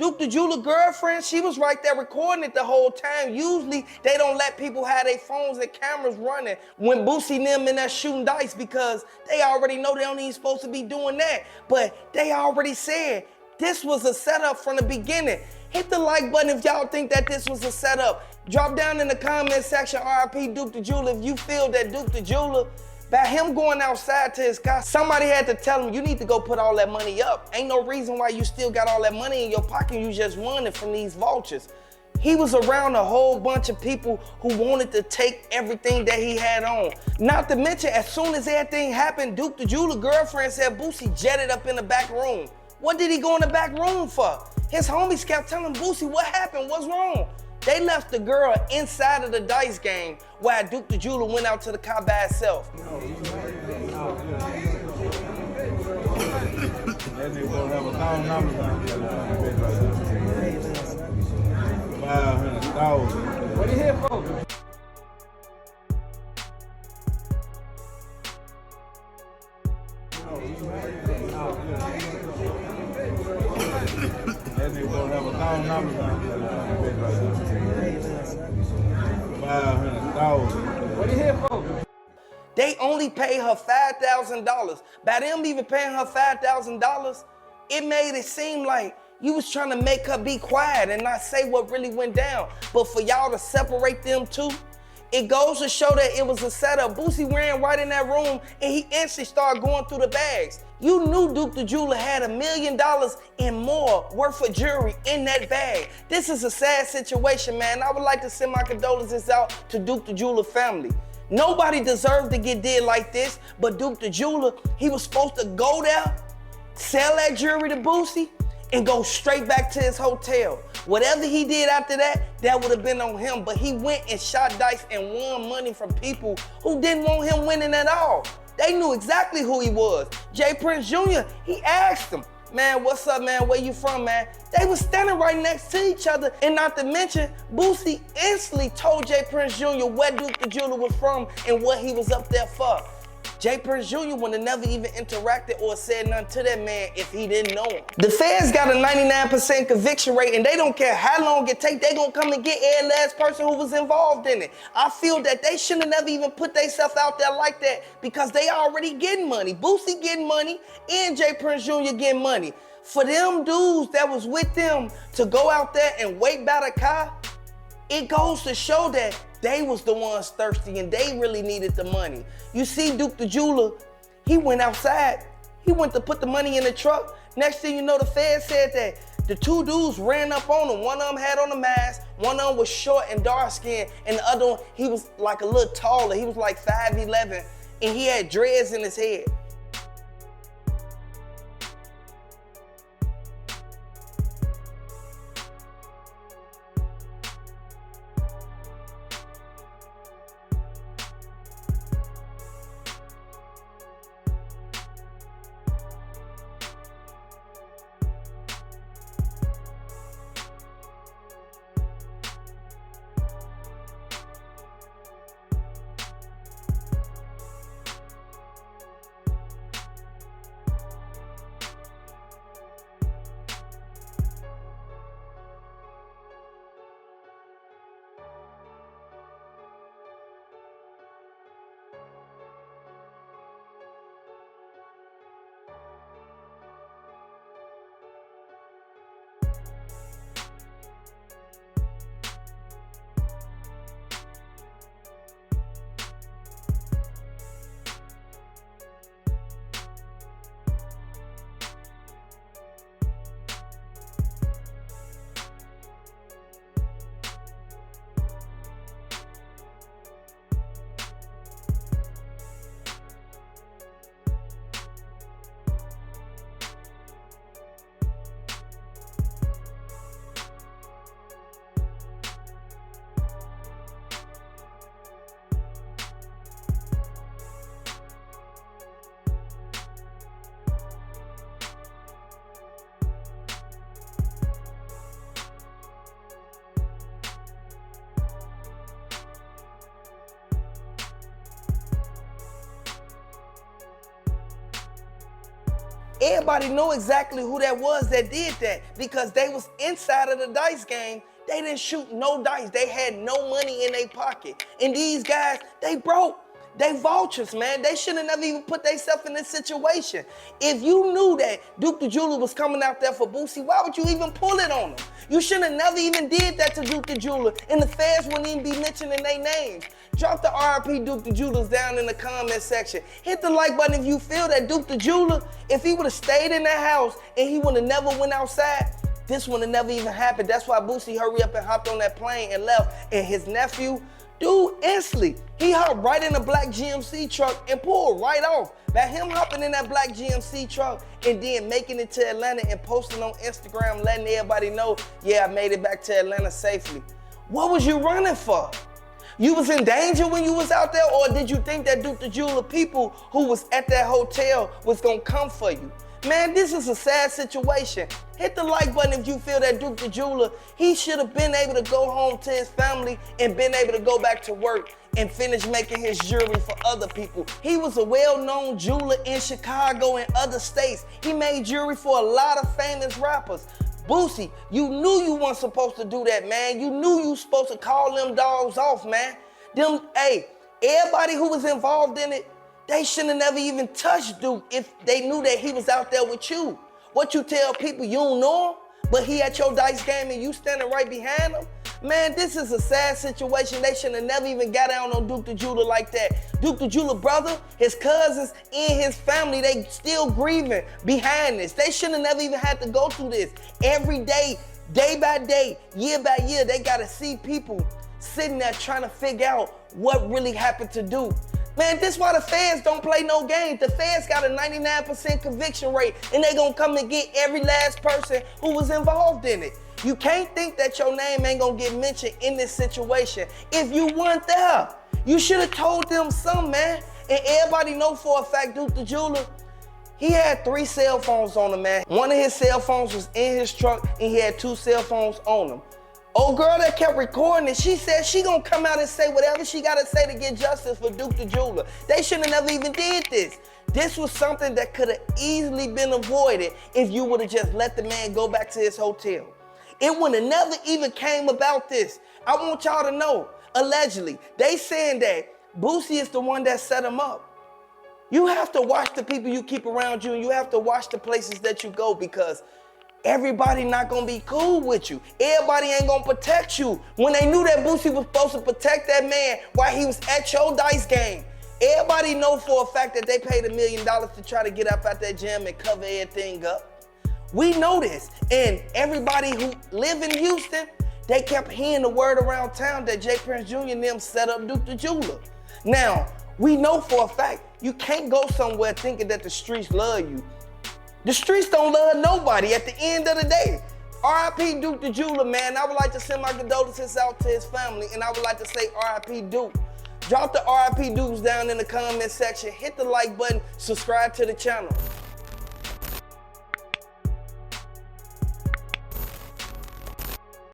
Duke the Jeweler girlfriend, she was right there recording it the whole time. Usually, they don't let people have their phones and cameras running when Boosie and them in there shooting dice because they already know they don't even supposed to be doing that. But they already said this was a setup from the beginning. Hit the like button if y'all think that this was a setup. Drop down in the comment section, RIP Duke the Jeweler, if you feel that Duke the Jeweler, by him going outside to his car, somebody had to tell him, you need to go put all that money up. Ain't no reason why you still got all that money in your pocket, you just won it from these vultures. He was around a whole bunch of people who wanted to take everything that he had on. Not to mention, as soon as everything happened, Duke the Jeweler girlfriend said Boosie jetted up in the back room. What did he go in the back room for? His homies kept telling Boosie, what happened, what's wrong? They left the girl inside of the dice game while Duke the Jeweler went out to the car by himself. That nigga gonna have $500,000. What are you here for? That nigga gonna have $500,000. What are you here for? They only paid her $5,000. By them even paying her $5,000, it made it seem like you was trying to make her be quiet and not say what really went down. But for y'all to separate them two, it goes to show that it was a setup. Boosie ran right in that room and he instantly started going through the bags. You knew Duke the Jeweler had $1 million and more worth of jewelry in that bag. This is a sad situation, man. I would like to send my condolences out to Duke the Jeweler family. Nobody deserved to get did like this, but Duke the Jeweler, he was supposed to go there, sell that jewelry to Boosie, and go straight back to his hotel. Whatever he did after that, that would have been on him, but he went and shot dice and won money from people who didn't want him winning at all. They knew exactly who he was. J. Prince Jr., he asked him, man, what's up, man? Where you from, man? They was standing right next to each other, and not to mention, Boosie instantly told J. Prince Jr. where Duke the Jeweler was from and what he was up there for. J. Prince Jr. would have never even interacted or said nothing to that man if he didn't know him. The feds got a 99% conviction rate, and they don't care how long it takes, they gonna come and get every last person who was involved in it. I feel that they shouldn't have never even put themselves out there like that because they already getting money. Boosie getting money and J. Prince Jr. getting money. For them dudes that was with them to go out there and wait by the car, it goes to show that they was the ones thirsty and they really needed the money. You see Duke the Jeweler, he went outside. He went to put the money in the truck. Next thing you know, the Fed said that the two dudes ran up on him. One of them had on a mask, one of them was short and dark skinned, and the other one, he was like a little taller. He was like 5'11", and he had dreads in his head. Everybody know exactly who that was that did that because they was inside of the dice game. They didn't shoot no dice. They had no money in their pocket. And these guys, they broke. They vultures, man. They should have never even put themselves in this situation. If you knew that Duke the Jeweler was coming out there for Boosie, why would you even pull it on him? You should have never even did that to Duke the Jeweler, and the feds wouldn't even be mentioning their names. Drop the RIP Duke the Jewelers down in the comment section. Hit the like button if you feel that Duke the Jeweler, if he would have stayed in that house and he would have never went outside, this would have never even happened. That's why Boosie hurried up and hopped on that plane and left. And his nephew, dude, instantly, he hopped right in a black GMC truck and pulled right off. By him hopping in that black GMC truck and then making it to Atlanta and posting on Instagram, letting everybody know, yeah, I made it back to Atlanta safely. What was you running for? You was in danger when you was out there, or did you think that Duke the Jeweler people who was at that hotel was gonna come for you? Man, this is a sad situation. Hit the like button if you feel that Duke the Jeweler, he should have been able to go home to his family and been able to go back to work and finish making his jewelry for other people. He was a well-known jeweler in Chicago and other states. He made jewelry for a lot of famous rappers. Boosie, you knew you weren't supposed to do that, man. You knew you was supposed to call them dogs off, man. Everybody who was involved in it, they shouldn't have never even touched Duke if they knew that he was out there with you. What you tell people, you don't know him, but he at your dice game and you standing right behind him? Man, this is a sad situation. They should have never even got down on Duke the Jeweler like that. Duke the Jeweler brother, his cousins, and his family, they still grieving behind this. They should have never even had to go through this. Every day by day, year by year, they gotta see people sitting there trying to figure out what really happened to Duke. Man, this why the feds don't play no games. The feds got a 99% conviction rate, and they gonna come and get every last person who was involved in it. You can't think that your name ain't gonna get mentioned in this situation. If you weren't there, you should have told them something, man. And everybody know for a fact Duke the Jeweler, he had 3 cell phones on him, man. One of his cell phones was in his truck, and he had 2 cell phones on him. Old girl that kept recording it, she said she gonna come out and say whatever she gotta say to get justice for Duke the Jeweler. They should have never even did this. This was something that could have easily been avoided if you would have just let the man go back to his hotel. It would have never even came about this. I want y'all to know, allegedly, they saying that Boosie is the one that set him up. You have to watch the people you keep around you, and you have to watch the places that you go, because everybody not gonna be cool with you. Everybody ain't gonna protect you. When they knew that Boosie was supposed to protect that man while he was at your dice game, everybody know for a fact that they paid $1 million to try to get up out that gym and cover everything up. We know this, and everybody who live in Houston, they kept hearing the word around town that J. Prince Jr. and them set up Duke the Jeweler. Now, we know for a fact you can't go somewhere thinking that the streets love you. The streets don't love nobody at the end of the day. RIP Duke the Jeweler, man. I would like to send my condolences out to his family, and I would like to say RIP Duke. Drop the RIP Dukes down in the comment section. Hit the like button, subscribe to the channel.